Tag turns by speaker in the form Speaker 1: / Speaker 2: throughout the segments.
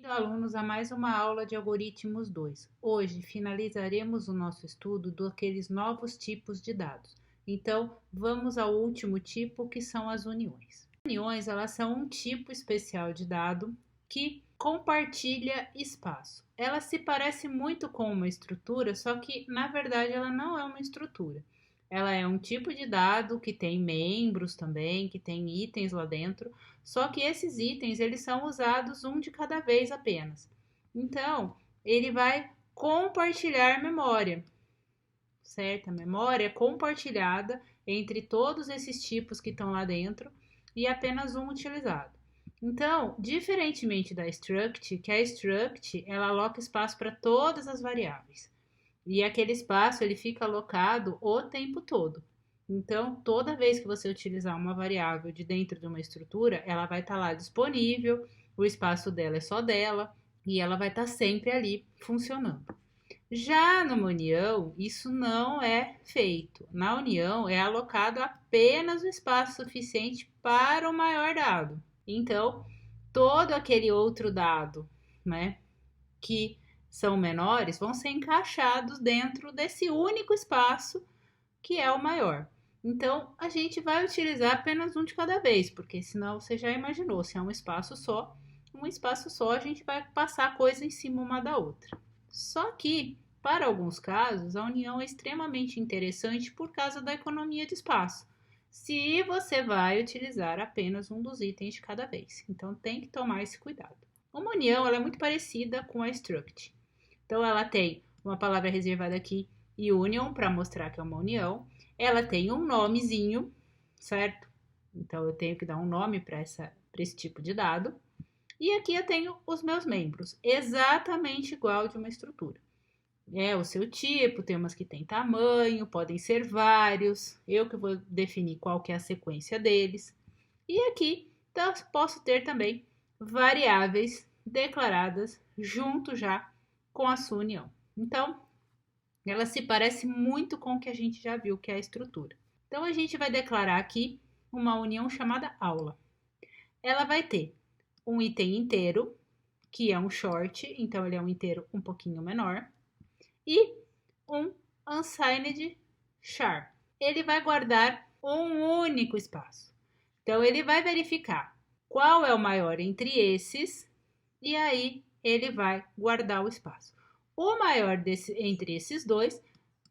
Speaker 1: Bem-vindo, alunos, a mais uma aula de Algoritmos 2. Hoje finalizaremos o nosso estudo daqueles novos tipos de dados. Então, vamos ao último tipo, que são as uniões. As uniões, elas são um tipo especial de dado que compartilha espaço. Ela se parece muito com uma estrutura, só que, na verdade, ela não é uma estrutura. Ela é um tipo de dado que tem membros também, que tem itens lá dentro, só que esses itens eles são usados um de cada vez apenas. Então, ele vai compartilhar memória, certo? A memória é compartilhada entre todos esses tipos que estão lá dentro e apenas um utilizado. Então, diferentemente da struct, que a struct ela aloca espaço para todas as variáveis. E aquele espaço ele fica alocado o tempo todo. Então, toda vez que você utilizar uma variável de dentro de uma estrutura, ela vai estar lá disponível, o espaço dela é só dela e ela vai estar sempre ali funcionando. Já numa união, isso não é feito. Na união, é alocado apenas o espaço suficiente para o maior dado. Então, todo aquele outro dado, né, que são menores vão ser encaixados dentro desse único espaço que é o maior. Então, a gente vai utilizar apenas um de cada vez, porque senão você já imaginou, se é um espaço só a gente vai passar coisa em cima uma da outra. Só que, para alguns casos, a união é extremamente interessante por causa da economia de espaço. Se você vai utilizar apenas um dos itens de cada vez. Então, tem que tomar esse cuidado. Uma união ela é muito parecida com a struct. Então, ela tem uma palavra reservada aqui, union, para mostrar que é uma união. Ela tem um nomezinho, certo? Então, eu tenho que dar um nome para esse tipo de dado. E aqui eu tenho os meus membros, exatamente igual de uma estrutura. É o seu tipo, tem umas que tem tamanho, podem ser vários. Eu que vou definir qual que é a sequência deles. E aqui então, posso ter também variáveis declaradas junto já com a sua união. Então, ela se parece muito com o que a gente já viu, que é a estrutura. Então, a gente vai declarar aqui uma união chamada aula. Ela vai ter um item inteiro, que é um short, então ele é um inteiro um pouquinho menor, e um unsigned char. Ele vai guardar um único espaço. Então, ele vai verificar qual é o maior entre esses e aí ele vai guardar o espaço. O maior entre esses dois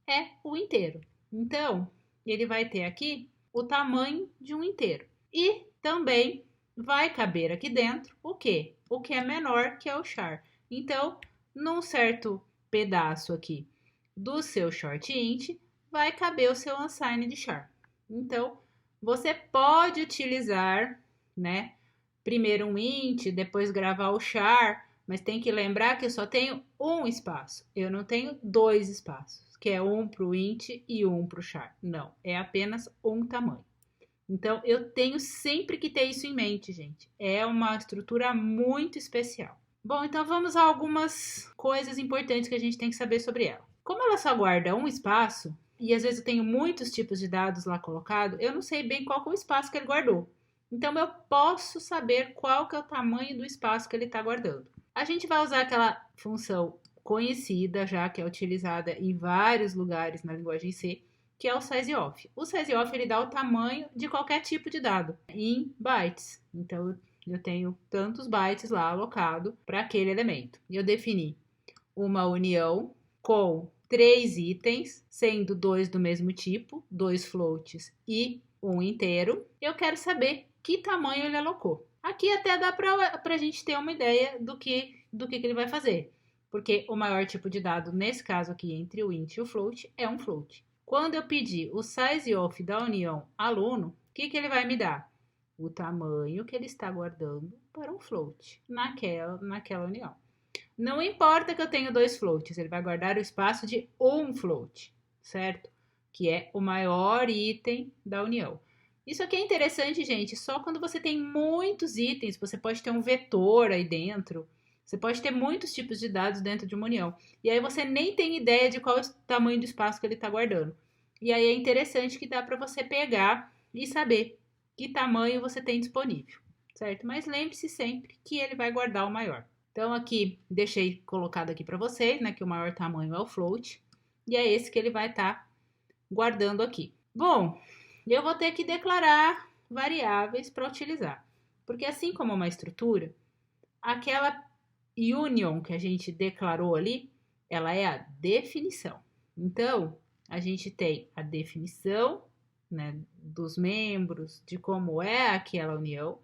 Speaker 1: é o inteiro. Então, ele vai ter aqui o tamanho de um inteiro. E também vai caber aqui dentro o quê? O que é menor, que é o char. Então, num certo pedaço aqui do seu short int, vai caber o seu unsigned char. Então, você pode utilizar, né, primeiro um int, depois gravar o char, mas tem que lembrar que eu só tenho um espaço. Eu não tenho dois espaços, que é um para o int e um para o char. Não, é apenas um tamanho. Então, eu tenho sempre que ter isso em mente, gente. É uma estrutura muito especial. Bom, então vamos a algumas coisas importantes que a gente tem que saber sobre ela. Como ela só guarda um espaço, e às vezes eu tenho muitos tipos de dados lá colocado, eu não sei bem qual é o espaço que ele guardou. Então, eu posso saber qual que é o tamanho do espaço que ele está guardando. A gente vai usar aquela função conhecida já, que é utilizada em vários lugares na linguagem C, que é o sizeof. O sizeof ele dá o tamanho de qualquer tipo de dado em bytes. Então, eu tenho tantos bytes lá alocado para aquele elemento. E eu defini uma união com 3 itens, sendo 2 do mesmo tipo, 2 floats e um inteiro. Eu quero saber que tamanho ele alocou. Aqui até dá para a gente ter uma ideia do que ele vai fazer. Porque o maior tipo de dado, nesse caso aqui, entre o int e o float, é um float. Quando eu pedir o sizeof da união aluno, o que ele vai me dar? O tamanho que ele está guardando para um float naquela união. Não importa que eu tenha 2 floats, ele vai guardar o espaço de um float, certo? Que é o maior item da união. Isso aqui é interessante, gente, só quando você tem muitos itens, você pode ter um vetor aí dentro, você pode ter muitos tipos de dados dentro de uma união. E aí você nem tem ideia de qual é o tamanho do espaço que ele está guardando. E aí é interessante que dá para você pegar e saber que tamanho você tem disponível, certo? Mas lembre-se sempre que ele vai guardar o maior. Então, aqui, deixei colocado aqui para vocês, né, que o maior tamanho é o float, e é esse que ele vai estar guardando aqui. Bom, eu vou ter que declarar variáveis para utilizar, porque assim como uma estrutura, aquela union que a gente declarou ali, ela é a definição. Então, a gente tem a definição, né, dos membros, de como é aquela união,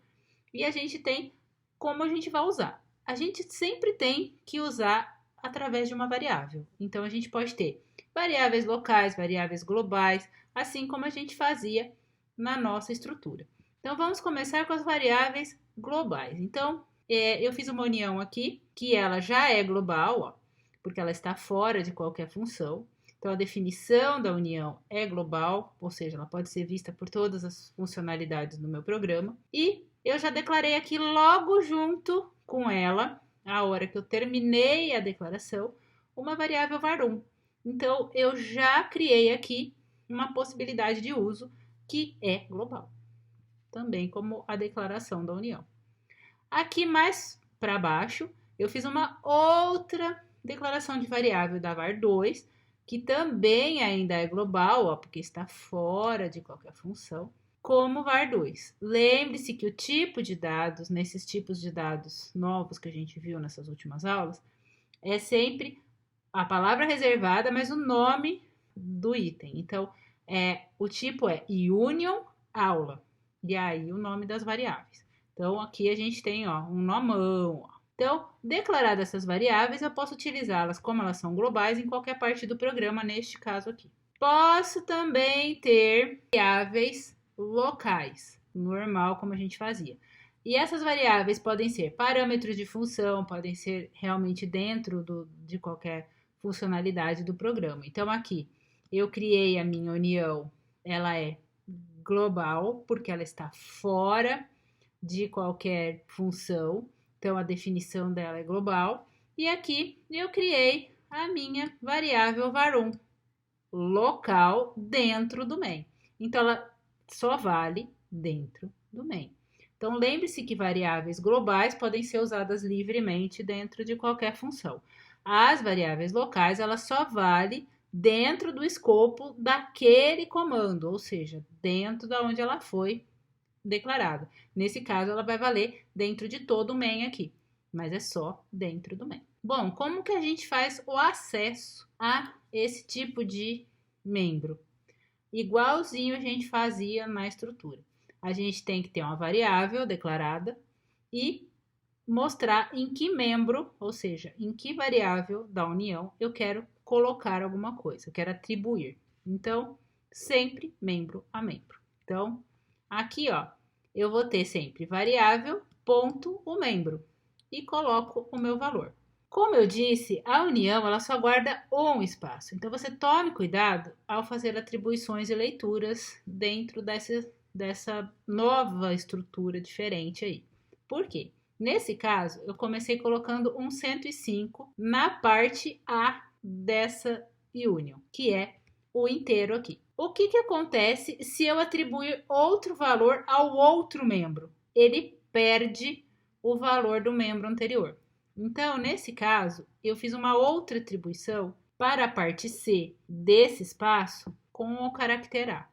Speaker 1: e a gente tem como a gente vai usar. A gente sempre tem que usar através de uma variável. Então, a gente pode ter variáveis locais, variáveis globais, assim como a gente fazia na nossa estrutura. Então, vamos começar com as variáveis globais. Então, eu fiz uma união aqui, que ela já é global, ó, porque ela está fora de qualquer função. Então, a definição da união é global, ou seja, ela pode ser vista por todas as funcionalidades do meu programa. E eu já declarei aqui logo junto com ela, a hora que eu terminei a declaração, uma variável var1. Então, eu já criei aqui uma possibilidade de uso que é global, também como a declaração da união. Aqui mais para baixo, eu fiz uma outra declaração de variável da var2, que também ainda é global, ó, porque está fora de qualquer função, como var2. Lembre-se que o tipo de dados, nesses tipos de dados novos que a gente viu nessas últimas aulas, é sempre a palavra reservada, mas o nome do item. Então, o tipo é union aula, e aí o nome das variáveis. Então, aqui a gente tem ó, um nomão. Ó. Então, declaradas essas variáveis, eu posso utilizá-las como elas são globais em qualquer parte do programa, neste caso aqui. Posso também ter variáveis locais, normal, como a gente fazia. E essas variáveis podem ser parâmetros de função, podem ser realmente dentro de qualquer funcionalidade do programa. Então, aqui, eu criei a minha união, ela é global, porque ela está fora de qualquer função, então a definição dela é global. E aqui eu criei a minha variável var1 local dentro do main. Então ela só vale dentro do main. Então lembre-se que variáveis globais podem ser usadas livremente dentro de qualquer função. As variáveis locais, ela só vale dentro do escopo daquele comando, ou seja, dentro da onde ela foi declarado. Nesse caso, ela vai valer dentro de todo o main aqui, mas é só dentro do main. Bom, como que a gente faz o acesso a esse tipo de membro? Igualzinho a gente fazia na estrutura. A gente tem que ter uma variável declarada e mostrar em que membro, ou seja, em que variável da união eu quero colocar alguma coisa, eu quero atribuir. Então, sempre membro a membro. Então, aqui, ó, eu vou ter sempre variável, ponto, o membro, e coloco o meu valor. Como eu disse, a união, ela só guarda um espaço. Então, você tome cuidado ao fazer atribuições e leituras dentro dessa nova estrutura diferente aí. Por quê? Nesse caso, eu comecei colocando um 105 na parte A dessa union, que é o inteiro aqui. O que acontece se eu atribuir outro valor ao outro membro? Ele perde o valor do membro anterior. Então, nesse caso, eu fiz uma outra atribuição para a parte C desse espaço com o caractere A.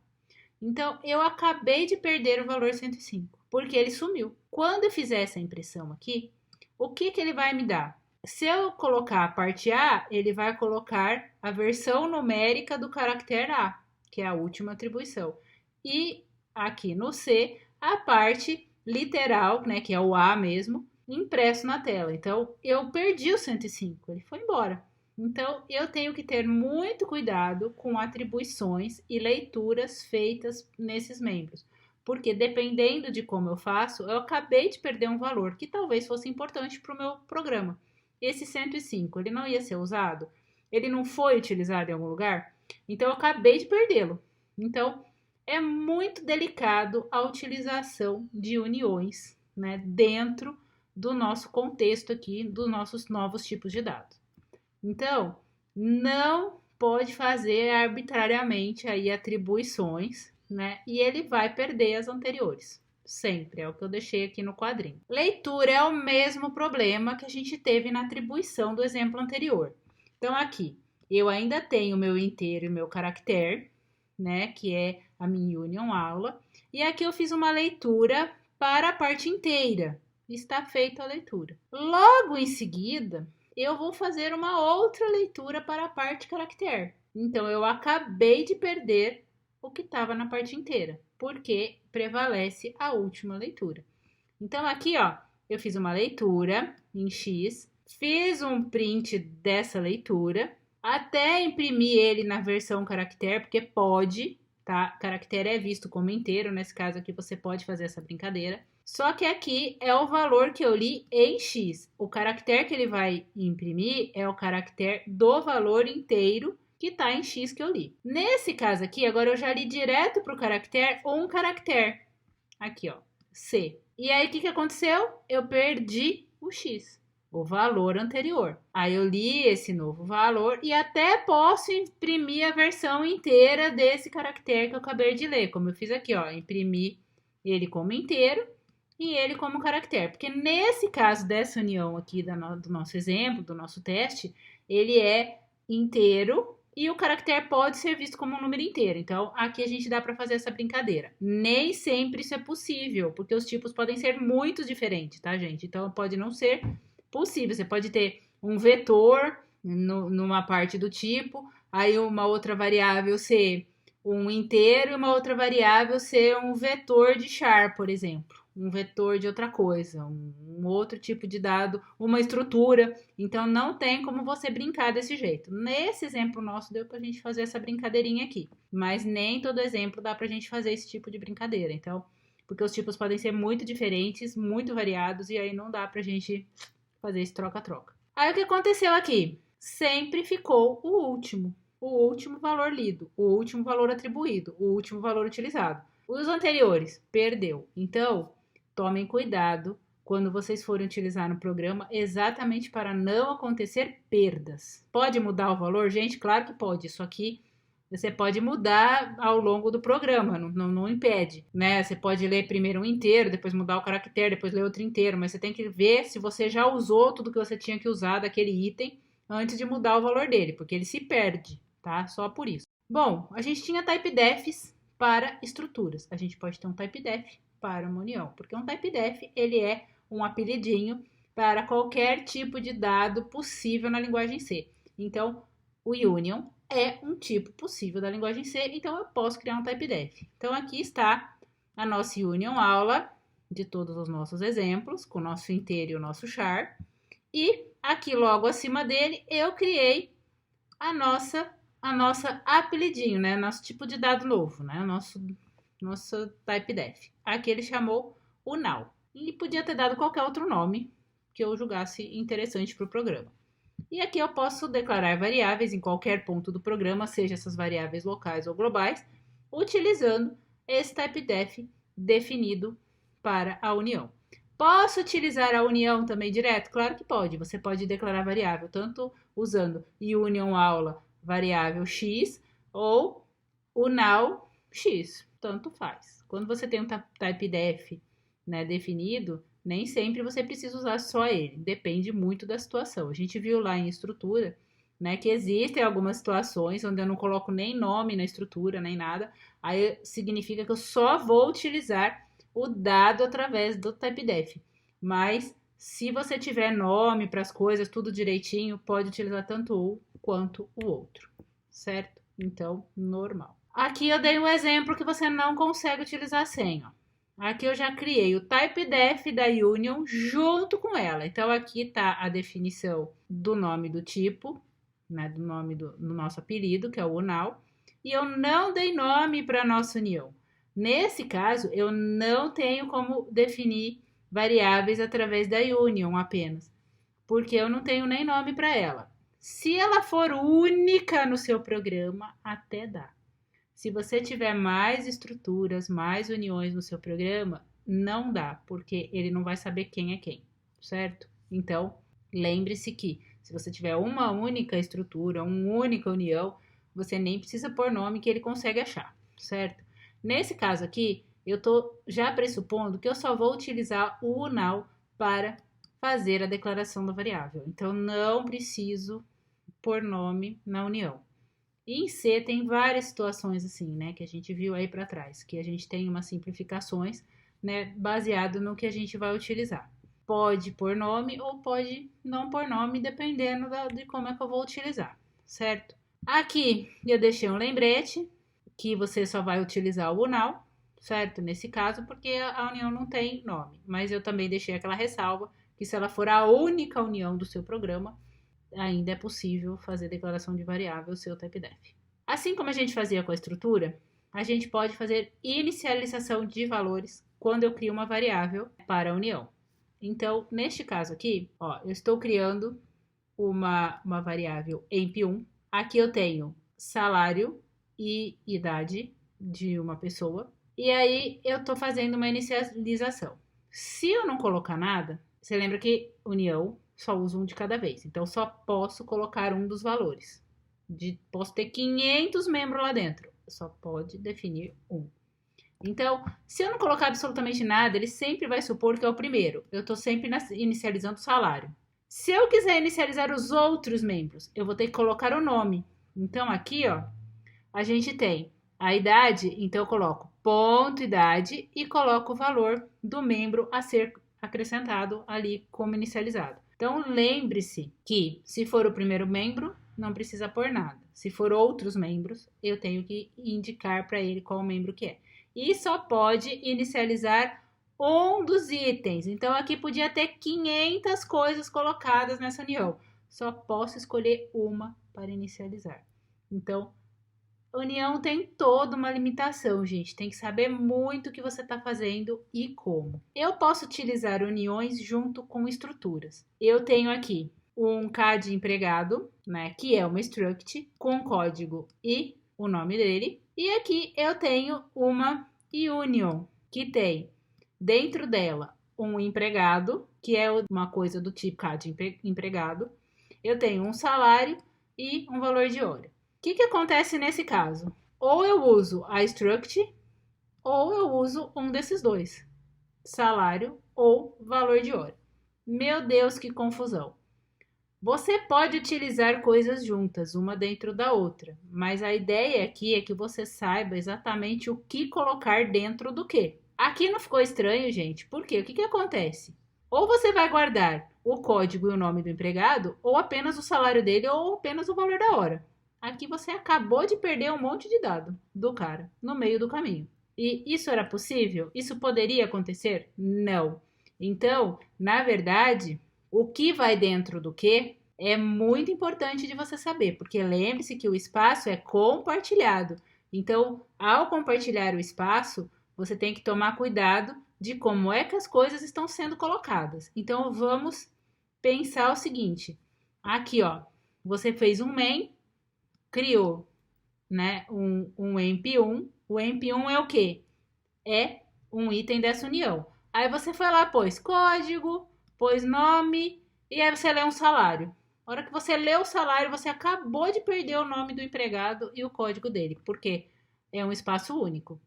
Speaker 1: Então, eu acabei de perder o valor 105, porque ele sumiu. Quando eu fizer essa impressão aqui, o que ele vai me dar? Se eu colocar a parte A, ele vai colocar a versão numérica do caractere A, que é a última atribuição. E aqui no C, a parte literal, né, que é o A mesmo, impresso na tela. Então, eu perdi o 105, ele foi embora. Então, eu tenho que ter muito cuidado com atribuições e leituras feitas nesses membros, porque dependendo de como eu faço, eu acabei de perder um valor que talvez fosse importante para o meu programa. Esse 105, ele não ia ser usado? Ele não foi utilizado em algum lugar? Então, eu acabei de perdê-lo. Então, é muito delicado a utilização de uniões, né, dentro do nosso contexto aqui, dos nossos novos tipos de dados. Então, não pode fazer arbitrariamente aí atribuições, né? E ele vai perder as anteriores, sempre, é o que eu deixei aqui no quadrinho. Leitura é o mesmo problema que a gente teve na atribuição do exemplo anterior. Então aqui, eu ainda tenho meu inteiro e meu caractere, né, que é a minha union aula, e aqui eu fiz uma leitura para a parte inteira. Está feita a leitura. Logo em seguida, eu vou fazer uma outra leitura para a parte caractere. Então, eu acabei de perder o que estava na parte inteira, porque prevalece a última leitura. Então, aqui, ó, eu fiz uma leitura em X, fiz um print dessa leitura, até imprimir ele na versão caractere, porque pode, tá? Caractere é visto como inteiro, nesse caso aqui você pode fazer essa brincadeira. Só que aqui é o valor que eu li em X. O caractere que ele vai imprimir é o caractere do valor inteiro que está em X que eu li. Nesse caso aqui, agora eu já li direto para o caractere um caractere. Aqui, ó, C. E aí, o que aconteceu? Eu perdi o X, o valor anterior. Aí eu li esse novo valor e até posso imprimir a versão inteira desse caractere que eu acabei de ler, como eu fiz aqui, ó, imprimir ele como inteiro e ele como caractere, porque nesse caso dessa união aqui do nosso exemplo, do nosso teste, ele é inteiro e o caractere pode ser visto como um número inteiro. Então, aqui a gente dá para fazer essa brincadeira. Nem sempre isso é possível, porque os tipos podem ser muito diferentes, tá, gente? Então, pode não ser possível. Você pode ter um vetor numa parte do tipo, aí uma outra variável ser um inteiro e uma outra variável ser um vetor de char, por exemplo. Um vetor de outra coisa, um outro tipo de dado, uma estrutura. Então, não tem como você brincar desse jeito. Nesse exemplo nosso, deu pra gente fazer essa brincadeirinha aqui. Mas nem todo exemplo dá pra gente fazer esse tipo de brincadeira. Então, porque os tipos podem ser muito diferentes, muito variados, e aí não dá pra gente fazer esse troca-troca. Aí, o que aconteceu aqui? Sempre ficou o último valor lido, o último valor atribuído, o último valor utilizado. Os anteriores, perdeu. Então, tomem cuidado quando vocês forem utilizar no programa, exatamente para não acontecer perdas. Pode mudar o valor? Gente, claro que pode. Isso aqui você pode mudar ao longo do programa, não impede, né? Você pode ler primeiro um inteiro, depois mudar o caractere, depois ler outro inteiro, mas você tem que ver se você já usou tudo que você tinha que usar daquele item antes de mudar o valor dele, porque ele se perde, tá? Só por isso. Bom, a gente tinha typedefs para estruturas. A gente pode ter um typedef para uma união, porque um typedef, ele é um apelidinho para qualquer tipo de dado possível na linguagem C. Então, o union é um tipo possível da linguagem C, então eu posso criar um typedef. Então, aqui está a nossa union aula de todos os nossos exemplos, com o nosso inteiro e o nosso char. E aqui logo acima dele, eu criei a nossa apelidinho, né? Nosso tipo de dado novo, né? Nosso typedef. Aqui ele chamou o now. E podia ter dado qualquer outro nome que eu julgasse interessante para o programa. E aqui eu posso declarar variáveis em qualquer ponto do programa, seja essas variáveis locais ou globais, utilizando esse typedef definido para a união. Posso utilizar a união também direto? Claro que pode. Você pode declarar variável tanto usando union aula variável x ou o now x, tanto faz. Quando você tem um typedef, né, definido, nem sempre você precisa usar só ele, depende muito da situação. A gente viu lá em estrutura, né, que existem algumas situações onde eu não coloco nem nome na estrutura, nem nada, aí significa que eu só vou utilizar o dado através do typedef. Mas se você tiver nome para as coisas, tudo direitinho, pode utilizar tanto um quanto o outro, certo? Então, normal. Aqui eu dei um exemplo que você não consegue utilizar sem, ó. Aqui eu já criei o typedef da union junto com ela. Então, aqui está a definição do nome do tipo, né, do nome do nosso apelido, que é o now. E eu não dei nome para a nossa união. Nesse caso, eu não tenho como definir variáveis através da union apenas, porque eu não tenho nem nome para ela. Se ela for única no seu programa, até dá. Se você tiver mais estruturas, mais uniões no seu programa, não dá, porque ele não vai saber quem é quem, certo? Então, lembre-se que se você tiver uma única estrutura, uma única união, você nem precisa pôr nome que ele consegue achar, certo? Nesse caso aqui, eu estou já pressupondo que eu só vou utilizar o unal para fazer a declaração da variável. Então, não preciso pôr nome na união. E em C tem várias situações assim, né, que a gente viu aí para trás, que a gente tem umas simplificações, né, baseado no que a gente vai utilizar. Pode pôr nome ou pode não pôr nome, dependendo de como é que eu vou utilizar, certo? Aqui eu deixei um lembrete que você só vai utilizar o unal, certo? Nesse caso, porque a união não tem nome. Mas eu também deixei aquela ressalva que se ela for a única união do seu programa, ainda é possível fazer declaração de variável seu typedef. Assim como a gente fazia com a estrutura, a gente pode fazer inicialização de valores quando eu crio uma variável para a união. Então, neste caso aqui, ó, eu estou criando uma variável emp1. Aqui eu tenho salário e idade de uma pessoa. E aí eu estou fazendo uma inicialização. Se eu não colocar nada, você lembra que união só usa um de cada vez. Então, só posso colocar um dos valores. Posso ter 500 membros lá dentro. Só pode definir um. Então, se eu não colocar absolutamente nada, ele sempre vai supor que é o primeiro. Eu estou sempre inicializando o salário. Se eu quiser inicializar os outros membros, eu vou ter que colocar o nome. Então, aqui, ó, a gente tem a idade, então eu coloco ponto idade e coloco o valor do membro a ser acrescentado ali como inicializado. Então, lembre-se que se for o primeiro membro, não precisa pôr nada. Se for outros membros, eu tenho que indicar para ele qual membro que é. E só pode inicializar um dos itens. Então, aqui podia ter 500 coisas colocadas nessa união. Só posso escolher uma para inicializar. Então, união tem toda uma limitação, gente. Tem que saber muito o que você está fazendo e como. Eu posso utilizar uniões junto com estruturas. Eu tenho aqui um CAD empregado, né, que é uma struct com código e o nome dele. E aqui eu tenho uma union, que tem dentro dela um empregado, que é uma coisa do tipo CAD empregado. Eu tenho um salário e um valor de hora. O que acontece nesse caso? Ou eu uso a struct, ou eu uso um desses dois, salário ou valor de hora. Meu Deus, que confusão! Você pode utilizar coisas juntas, uma dentro da outra, mas a ideia aqui é que você saiba exatamente o que colocar dentro do que. Aqui não ficou estranho, gente? Por quê? O que acontece? Ou você vai guardar o código e o nome do empregado, ou apenas o salário dele, ou apenas o valor da hora. Aqui você acabou de perder um monte de dado do cara no meio do caminho. E isso era possível? Isso poderia acontecer? Não. Então, na verdade, o que vai dentro do que é muito importante de você saber, porque lembre-se que o espaço é compartilhado. Então, ao compartilhar o espaço, você tem que tomar cuidado de como é que as coisas estão sendo colocadas. Então, vamos pensar o seguinte. Aqui, ó, você fez um main, criou, né, um emp1. O emp1 é o quê? É um item dessa união. Aí você foi lá, pôs código, pôs nome, e aí você lê um salário. Na hora que você lê o salário, você acabou de perder o nome do empregado e o código dele, porque é um espaço único.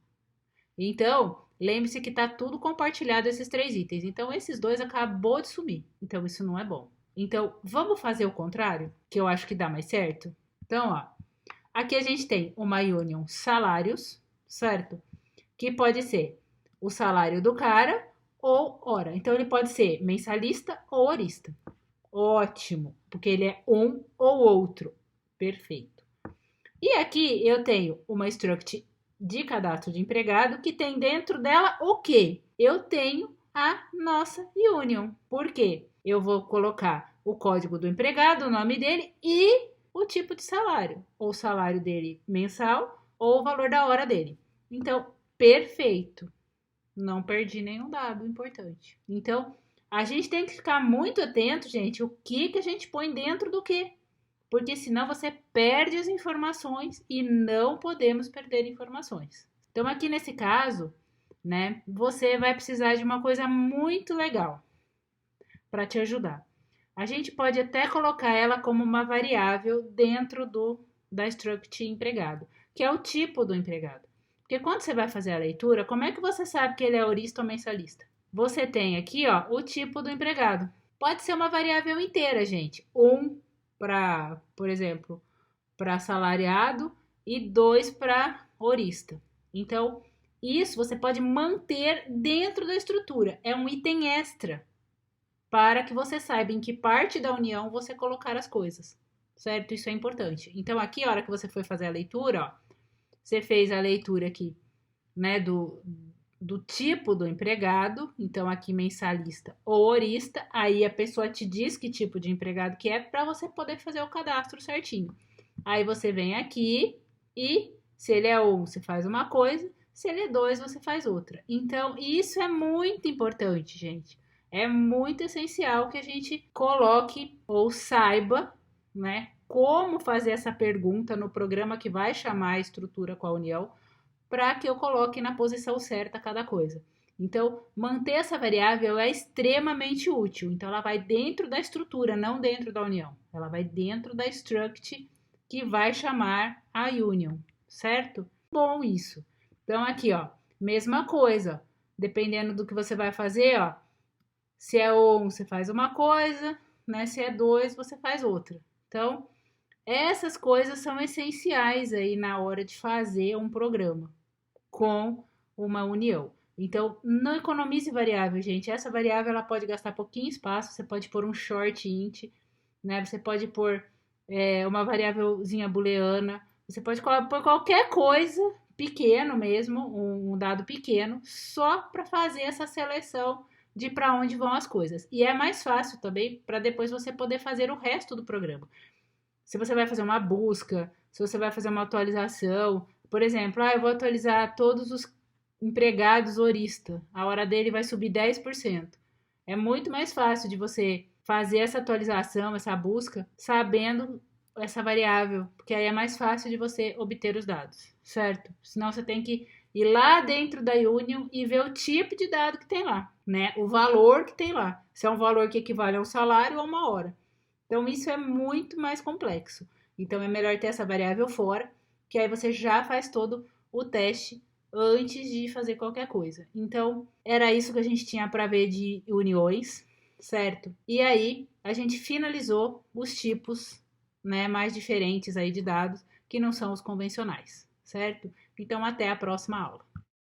Speaker 1: Então, lembre-se que está tudo compartilhado esses três itens. Então, esses dois acabou de sumir. Então, isso não é bom. Então, vamos fazer o contrário, que eu acho que dá mais certo? Então, ó, aqui a gente tem uma union salários, certo? Que pode ser o salário do cara ou hora. Então, ele pode ser mensalista ou horista. Ótimo, porque ele é um ou outro. Perfeito. E aqui eu tenho uma struct de cadastro de empregado que tem dentro dela o quê? Eu tenho a nossa union. Por quê? Eu vou colocar o código do empregado, o nome dele e o tipo de salário. Ou o salário dele mensal ou o valor da hora dele. Então, perfeito. Não perdi nenhum dado importante. Então, a gente tem que ficar muito atento, gente, o que a gente põe dentro do quê? Porque senão você perde as informações e não podemos perder informações. Então, aqui nesse caso, né, você vai precisar de uma coisa muito legal para te ajudar. A gente pode até colocar ela como uma variável dentro da struct empregado, que é o tipo do empregado. Porque quando você vai fazer a leitura, como é que você sabe que ele é aurista ou mensalista? Você tem aqui, ó, o tipo do empregado. Pode ser uma variável inteira, gente. Para, por exemplo, para assalariado e 2 para horista. Então, isso você pode manter dentro da estrutura. É um item extra para que você saiba em que parte da união você colocar as coisas. Certo? Isso é importante. Então, aqui, a hora que você foi fazer a leitura, ó, você fez a leitura aqui, né, do tipo do empregado, então aqui mensalista ou horista, aí a pessoa te diz que tipo de empregado que é para você poder fazer o cadastro certinho. Aí você vem aqui e se ele é você faz uma coisa, se ele é 2, você faz outra. Então, isso é muito importante, gente. É muito essencial que a gente coloque ou saiba, né, como fazer essa pergunta no programa que vai chamar a estrutura com a união, para que eu coloque na posição certa cada coisa. Então, manter essa variável é extremamente útil. Então, ela vai dentro da estrutura, não dentro da união. Ela vai dentro da struct que vai chamar a union, certo? Bom isso. Então, aqui, ó, mesma coisa. Dependendo do que você vai fazer, ó, se é você faz uma coisa, né? Se é 2, você faz outra. Então, essas coisas são essenciais aí na hora de fazer um programa com uma união. Então, não economize variável, gente. Essa variável ela pode gastar pouquinho espaço. Você pode pôr um short int, né? Você pode pôr uma variávelzinha booleana. Você pode pôr qualquer coisa pequeno mesmo, um dado pequeno, só para fazer essa seleção de para onde vão as coisas. E é mais fácil também para depois você poder fazer o resto do programa. Se você vai fazer uma busca, se você vai fazer uma atualização, por exemplo, eu vou atualizar todos os empregados horista, a hora dele vai subir 10%. É muito mais fácil de você fazer essa atualização, essa busca, sabendo essa variável, porque aí é mais fácil de você obter os dados, certo? Senão você tem que ir lá dentro da Union e ver o tipo de dado que tem lá, né? O valor que tem lá. Se é um valor que equivale a um salário ou uma hora. Então, isso é muito mais complexo. Então, é melhor ter essa variável fora, que aí você já faz todo o teste antes de fazer qualquer coisa. Então, era isso que a gente tinha para ver de uniões, certo? E aí, a gente finalizou os tipos, né, mais diferentes aí de dados, que não são os convencionais, certo? Então, até a próxima aula.